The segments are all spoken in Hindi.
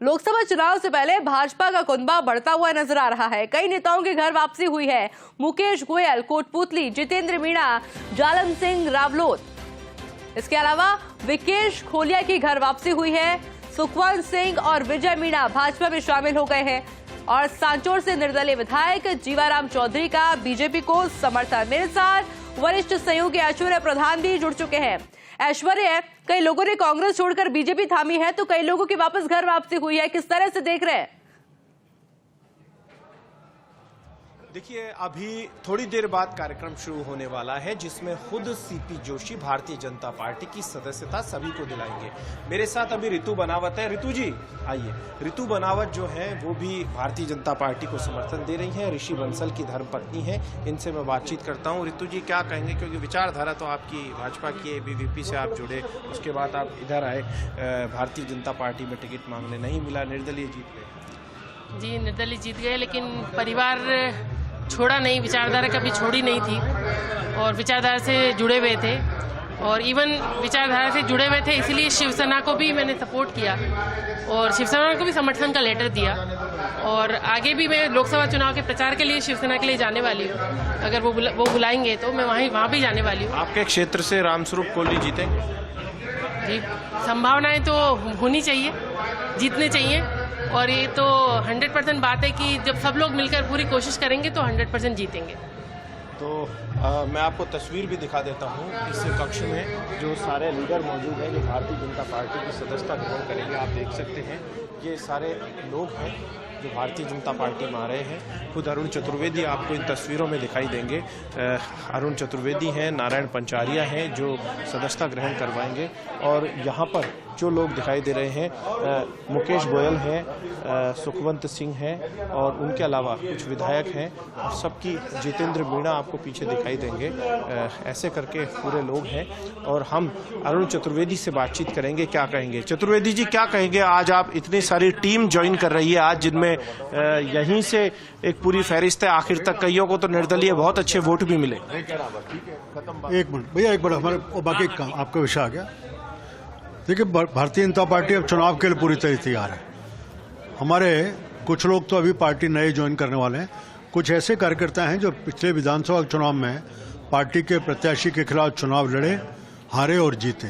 लोकसभा चुनाव से पहले भाजपा का कुनबा बढ़ता हुआ नजर आ रहा है। कई नेताओं की घर वापसी हुई है। मुकेश गोयल कोटपुतली, जितेंद्र मीणा, जालम सिंह रावलोद, इसके अलावा विकेश खोलिया की घर वापसी हुई है। सुखवंत सिंह और विजय मीणा भाजपा में शामिल हो गए हैं और सांचौर से निर्दलीय विधायक जीवाराम चौधरी का बीजेपी को समर्थन। मेरे साथ वरिष्ठ सहयोगी ऐश्वर्या प्रधान भी जुड़ चुके हैं। ऐश्वर्या, कई लोगों ने कांग्रेस छोड़कर बीजेपी थामी है, तो कई लोगों की वापस घर वापसी हुई है, किस तरह से देख रहे हैं? देखिए, अभी थोड़ी देर बाद कार्यक्रम शुरू होने वाला है जिसमें खुद सीपी जोशी भारतीय जनता पार्टी की सदस्यता सभी को दिलाएंगे। मेरे साथ अभी ऋतु बनावत है। ऋतु जी आइए। ऋतु बनावत जो है वो भी भारतीय जनता पार्टी को समर्थन दे रही है, ऋषि बंसल की धर्मपत्नी है। इनसे मैं बातचीत करता हूँ। ऋतु जी, क्या कहेंगे, क्योंकि विचारधारा तो आपकी भाजपा की है, बीवीपी से आप जुड़े, उसके बाद आप इधर आए, भारतीय जनता पार्टी में टिकट मांगने नहीं मिला, निर्दलीय जीत गए। जी, निर्दलीय जीत गए, लेकिन परिवार छोड़ा नहीं, विचारधारा कभी छोड़ी नहीं थी और विचारधारा से जुड़े हुए थे और इवन विचारधारा से जुड़े हुए थे, इसलिए शिवसेना को भी मैंने सपोर्ट किया और शिवसेना को भी समर्थन का लेटर दिया और आगे भी मैं लोकसभा चुनाव के प्रचार के लिए शिवसेना के लिए जाने वाली हूँ। अगर वो बुलाएंगे तो मैं वहाँ भी जाने वाली हूँ। आपके क्षेत्र से रामस्वरूप कोहली जीतेंगे? जी, संभावनाएं तो होनी चाहिए, जीतने चाहिए और ये तो 100% बात है कि जब सब लोग मिलकर पूरी कोशिश करेंगे तो 100% जीतेंगे। तो मैं आपको तस्वीर भी दिखा देता हूँ। इस कक्ष में जो सारे लीडर मौजूद हैं जो भारतीय जनता पार्टी की सदस्यता ग्रहण करेंगे, आप देख सकते हैं ये सारे लोग हैं जो भारतीय जनता पार्टी में आ रहे हैं। खुद अरुण चतुर्वेदी आपको इन तस्वीरों में दिखाई देंगे। अरुण चतुर्वेदी हैं, नारायण पंचारिया हैं जो सदस्यता ग्रहण करवाएंगे और यहाँ पर जो लोग दिखाई दे रहे हैं, मुकेश गोयल हैं, सुखवंत सिंह हैं और उनके अलावा कुछ विधायक हैं और सबकी, जितेंद्र मीणा आपको पीछे दिखाई देंगे। ऐसे करके पूरे लोग हैं और हम अरुण चतुर्वेदी से बातचीत करेंगे। क्या कहेंगे चतुर्वेदी जी, क्या कहेंगे? आज आप इतनी सारी टीम ज्वाइन कर रही है आज, जिनमें यहीं से एक पूरी फहरिस्त है आखिर तक। कईयों को तो निर्दलीय बहुत अच्छे वोट भी मिले। एक मिनट भैया, एक मिनट, हमारे बाकी आपका विषय आ गया। देखिए, भारतीय जनता पार्टी अब चुनाव के लिए पूरी तरह तैयार है। हमारे कुछ लोग तो अभी पार्टी नए ज्वाइन करने वाले हैं। कुछ ऐसे कार्यकर्ता हैं जो पिछले विधानसभा चुनाव में पार्टी के प्रत्याशी के खिलाफ चुनाव लड़े, हारे और जीते।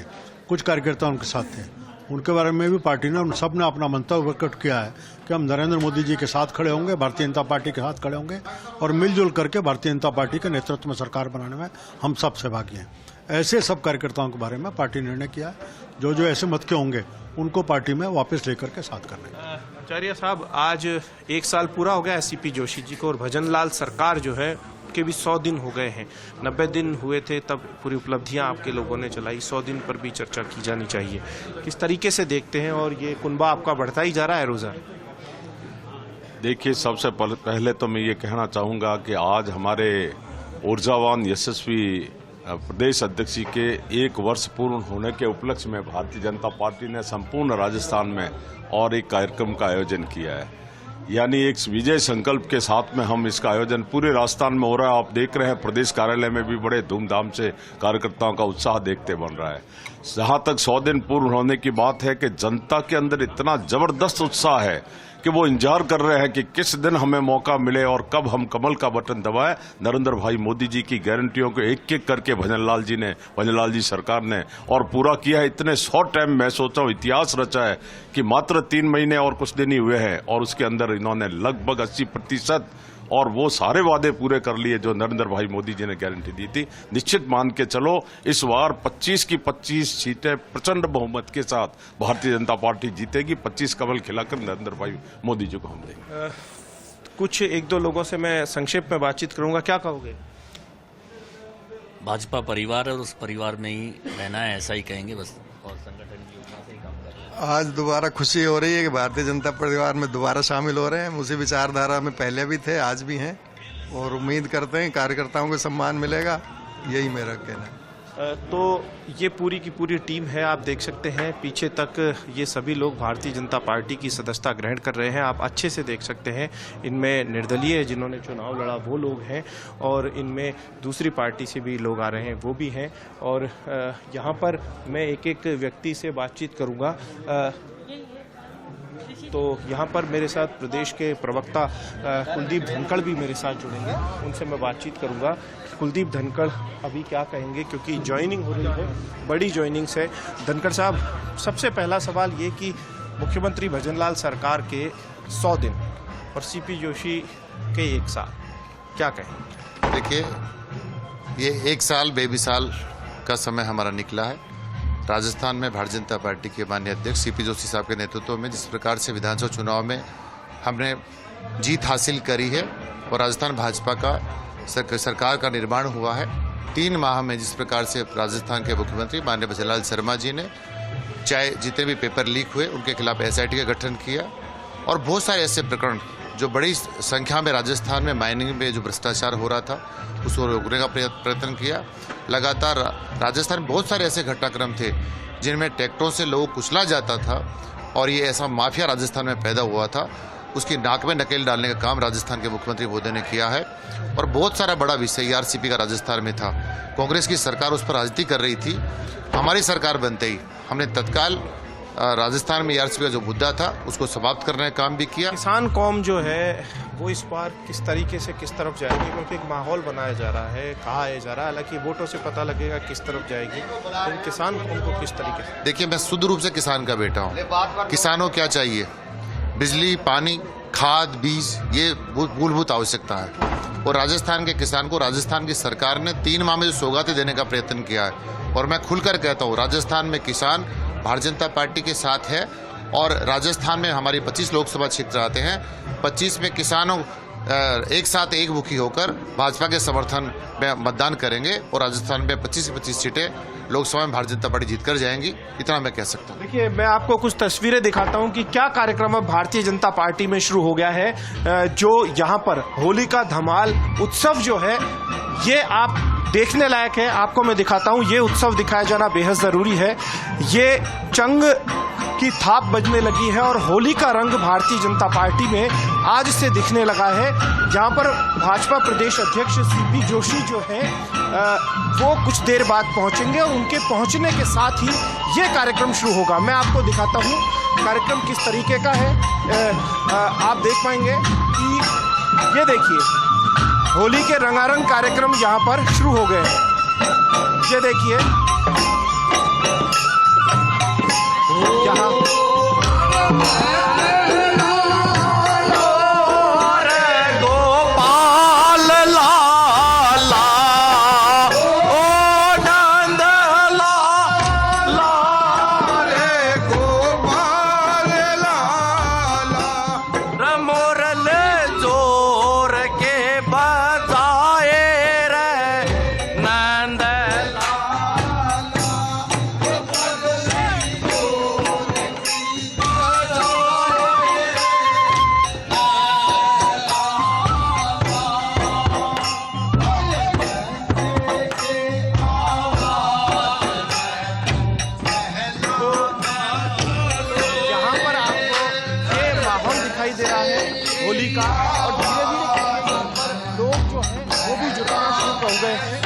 कुछ कार्यकर्ता उनके साथ थे। उनके बारे में भी पार्टी ने, सब ने अपना मंतव्य प्रकट किया है कि हम नरेंद्र मोदी जी के साथ खड़े होंगे, भारतीय जनता पार्टी के साथ खड़े होंगे और मिलजुल करके भारतीय जनता पार्टी के नेतृत्व में सरकार बनाने में हम सब सहभागी हैं। ऐसे सब कार्यकर्ताओं के बारे में पार्टी ने निर्णय किया है। जो जो ऐसे मत के होंगे उनको पार्टी में वापस लेकर के साथ करने। आचार्य साहब, आज 1 साल पूरा हो गया है सीपी जोशी जी को और भजनलाल सरकार जो है के भी 100 दिन हो गए हैं। 90 दिन हुए थे तब पूरी उपलब्धियां आपके लोगों ने चलाई। 100 दिन पर भी चर्चा की जानी चाहिए। किस तरीके से देखते हैं और ये कुनबा आपका बढ़ता ही जा रहा है रोजा? देखिए, सबसे पहले तो मैं ये कहना चाहूँगा कि आज हमारे ऊर्जावान यशस्वी प्रदेश अध्यक्ष जी के 1 वर्ष पूर्ण होने के उपलक्ष्य में भारतीय जनता पार्टी ने संपूर्ण राजस्थान में और एक कार्यक्रम का आयोजन किया है। यानी एक विजय संकल्प के साथ में हम इसका आयोजन पूरे राजस्थान में हो रहा है। आप देख रहे हैं प्रदेश कार्यालय में भी बड़े धूमधाम से कार्यकर्ताओं का उत्साह देखते बन रहा है। जहां तक 100 दिन पूर्ण होने की बात है कि जनता के अंदर इतना जबरदस्त उत्साह है कि वो इंतजार कर रहे हैं कि किस दिन हमें मौका मिले और कब हम कमल का बटन दबाएं। नरेंद्र भाई मोदी जी की गारंटियों को एक एक करके भजनलाल जी सरकार ने और पूरा किया है। इतने शॉर्ट टाइम में सोचा हूं इतिहास रचा है कि मात्र 3 महीने और कुछ दिन ही हुए हैं और उसके अंदर इन्होंने लगभग 80% और वो सारे वादे पूरे कर लिए जो नरेंद्र भाई मोदी जी ने गारंटी दी थी। निश्चित मान के चलो, इस बार 25 की 25 सीटें प्रचंड बहुमत के साथ भारतीय जनता पार्टी जीतेगी। 25 कमल खिलाकर नरेंद्र भाई मोदी जी को हम देंगे। कुछ 1-2 लोगों से मैं संक्षेप में बातचीत करूंगा। क्या कहोगे? भाजपा परिवार और उस परिवार में ही रहना है, ऐसा ही कहेंगे बस। और संगठन की योजना से ही काम कर रहे हैं। आज दोबारा खुशी हो रही है कि भारतीय जनता परिवार में दोबारा शामिल हो रहे हैं। उसी विचारधारा में पहले भी थे, आज भी हैं और उम्मीद करते हैं कार्यकर्ताओं को सम्मान मिलेगा। यही मेरा कहना है। तो ये पूरी की पूरी टीम है। आप देख सकते हैं पीछे तक ये सभी लोग भारतीय जनता पार्टी की सदस्यता ग्रहण कर रहे हैं। आप अच्छे से देख सकते हैं इनमें निर्दलीय जिन्होंने चुनाव लड़ा वो लोग हैं और इनमें दूसरी पार्टी से भी लोग आ रहे हैं वो भी हैं। और यहाँ पर मैं एक एक व्यक्ति से बातचीत करूँगा। तो यहाँ पर मेरे साथ प्रदेश के प्रवक्ता कुलदीप धनखड़ भी मेरे साथ जुड़ेंगे, उनसे मैं बातचीत करूँगा। कुलदीप धनखड़ अभी क्या कहेंगे, क्योंकि ज्वाइनिंग हो रही है, बड़ी ज्वाइनिंग्स है। धनखड़ साहब, सबसे पहला सवाल ये कि मुख्यमंत्री भजनलाल सरकार के 100 दिन और सीपी जोशी के 1 साल, क्या कहेंगे? देखिए, ये 1 साल बेमिसाल का समय हमारा निकला है। राजस्थान में भारतीय जनता पार्टी के माननीय अध्यक्ष सीपी जोशी साहब के नेतृत्व में जिस प्रकार से विधानसभा चुनाव में हमने जीत हासिल करी है और राजस्थान भाजपा का सरकार का निर्माण हुआ है, 3 माह में जिस प्रकार से राजस्थान के मुख्यमंत्री माननीय भजनलाल शर्मा जी ने चाहे जितने भी पेपर लीक हुए उनके खिलाफ SIT का गठन किया और बहुत सारे ऐसे प्रकरण जो बड़ी संख्या में राजस्थान में माइनिंग में जो भ्रष्टाचार हो रहा था उसको रोकने का प्रयत्न किया। लगातार राजस्थान में बहुत सारे ऐसे घटनाक्रम थे जिनमें ट्रैक्टरों से लोगों को कुचला जाता था और ये ऐसा माफिया राजस्थान में पैदा हुआ था, उसकी नाक में नकेल डालने का काम राजस्थान के मुख्यमंत्री मोदी ने किया है। और बहुत सारा बड़ा विषय ERCP का राजस्थान में था, कांग्रेस की सरकार उस पर राजनीति कर रही थी। हमारी सरकार बनते ही हमने तत्काल राजस्थान में ERCP का जो मुद्दा था उसको समाप्त करने का काम भी किया। किसान कौम जो है वो इस बार किस तरीके से किस तरफ जाएगी, क्योंकि एक माहौल बनाया जा रहा है, कहा जा रहा है, हालांकि वोटों से पता लगेगा किस तरफ जाएगी, लेकिन किसान कौम को किस तरीके से? देखिए, मैं शुद्ध रूप से किसान का बेटा हूँ। किसानों क्या चाहिए? बिजली, पानी, खाद, बीज, ये मूलभूत आवश्यकता है। और राजस्थान के किसान को राजस्थान की सरकार ने 3 माह में जो सौगातें देने का प्रयत्न किया है और मैं खुलकर कहता हूँ राजस्थान में किसान भारतीय जनता पार्टी के साथ है और राजस्थान में हमारी 25 लोकसभा क्षेत्र आते हैं, 25 में किसानों एक साथ एक मुखी होकर भाजपा के समर्थन में मतदान करेंगे और राजस्थान में 25 से 25 सीटें लोकसभा में भारतीय जनता पार्टी जीतकर जाएंगी, इतना मैं कह सकता हूँ। देखिए, मैं आपको कुछ तस्वीरें दिखाता हूँ कि क्या कार्यक्रम अब भारतीय जनता पार्टी में शुरू हो गया है। जो यहाँ पर होली का धमाल उत्सव जो है ये आप देखने लायक है। आपको मैं दिखाता हूँ, ये उत्सव दिखाया जाना बेहद जरूरी है। ये चंग की थाप बजने लगी है और होली का रंग भारतीय जनता पार्टी में आज से दिखने लगा है। जहां पर भाजपा प्रदेश अध्यक्ष सीपी जोशी जो है वो कुछ देर बाद पहुंचेंगे और उनके पहुंचने के साथ ही ये कार्यक्रम शुरू होगा। मैं आपको दिखाता हूं कार्यक्रम किस तरीके का है। आप देख पाएंगे कि ये देखिए होली के रंगारंग कार्यक्रम यहाँ पर शुरू हो गए हैं। ये देखिए यहाँ गोपाल लाला ओ नंद लाला रे गोपाल लाला रमोरल जोर के बजाए रे नंद दे रहा है होली का और धीरे धीरे लोग जो हैं वो भी जुटाना शुरू कर गए हैं।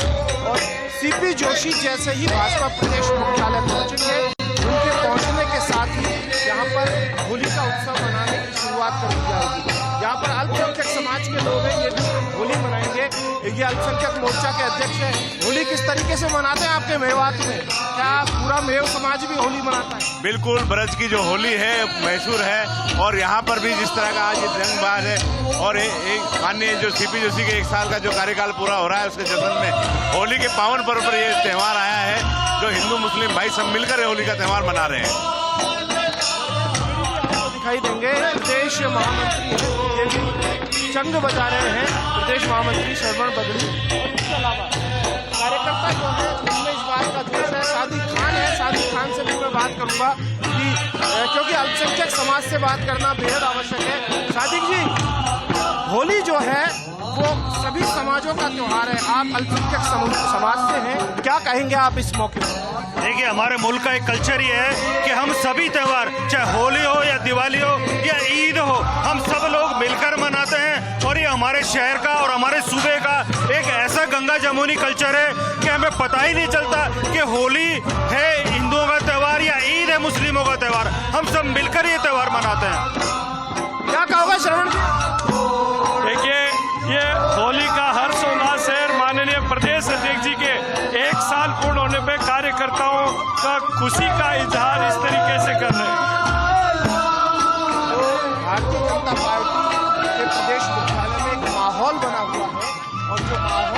और सीपी जोशी जैसे ही भाजपा प्रदेश मुख्यालय पहुंचेंगे, उनके पहुंचने के साथ ही यहाँ पर होली का उत्सव मनाने की शुरुआत कर दी जाएगी। यहाँ पर अल्पसंख्यक समाज के लोग हैं, ये भी होली मनाएंगे। ये अल्पसंख्यक मोर्चा के अध्यक्ष हैं। होली किस तरीके से मनाते हैं आपके मेवात में? क्या पूरा मेव समाज भी होली मनाता है? बिल्कुल, ब्रज की जो होली है मैसूर है और यहाँ पर भी जिस तरह का आज ये रंगबाज है और एक माननीय जो सीपी जोशी के 1 साल का जो कार्यकाल पूरा हो रहा है उसके जश्न में होली के पावन पर्व पर ये त्यौहार आया है, जो हिंदू मुस्लिम भाई सब मिलकर होली का त्यौहार मना रहे हैं। दिखाई देंगे प्रदेश महामंत्री ये भी चंग बजा रहे हैं, प्रदेश महामंत्री श्रवण बदड़ी। इसके अलावा कार्यकर्ता जो है उनमें इस बात का जोश है। सादिक खान है, सादिक खान से भी मैं बात करूंगा कि क्योंकि अल्पसंख्यक समाज से बात करना बेहद आवश्यक है। सादिक जी, होली जो है वो सभी समाजों का त्योहार है, आप अल्पसंख्यक समाज से हैं, क्या कहेंगे आप इस मौके पर? देखिए, हमारे मुल्क का एक कल्चर ये है कि हम सभी त्यौहार, चाहे होली हो या दिवाली हो या ईद हो, हम सब लोग मिलकर मनाते हैं। और ये हमारे शहर का और हमारे सूबे का एक ऐसा गंगा जमुनी कल्चर है कि हमें पता ही नहीं चलता कि होली है हिंदुओं का त्यौहार या ईद है है मुस्लिमों का त्यौहार, हम सब मिलकर ये त्यौहार मनाते हैं। क्या कहोगे श्रवण जी? देखिए, ये होली का हर्षोल्लास है। माननीय प्रदेश अध्यक्ष जी के 1 साल पूर्ण होने पे कार्यकर्ताओं का खुशी का इजहार इस तरीके से कर रहे हैं। भारतीय जनता पार्टी के प्रदेश मुख्यालय में एक माहौल बना हुआ है और जो माहौल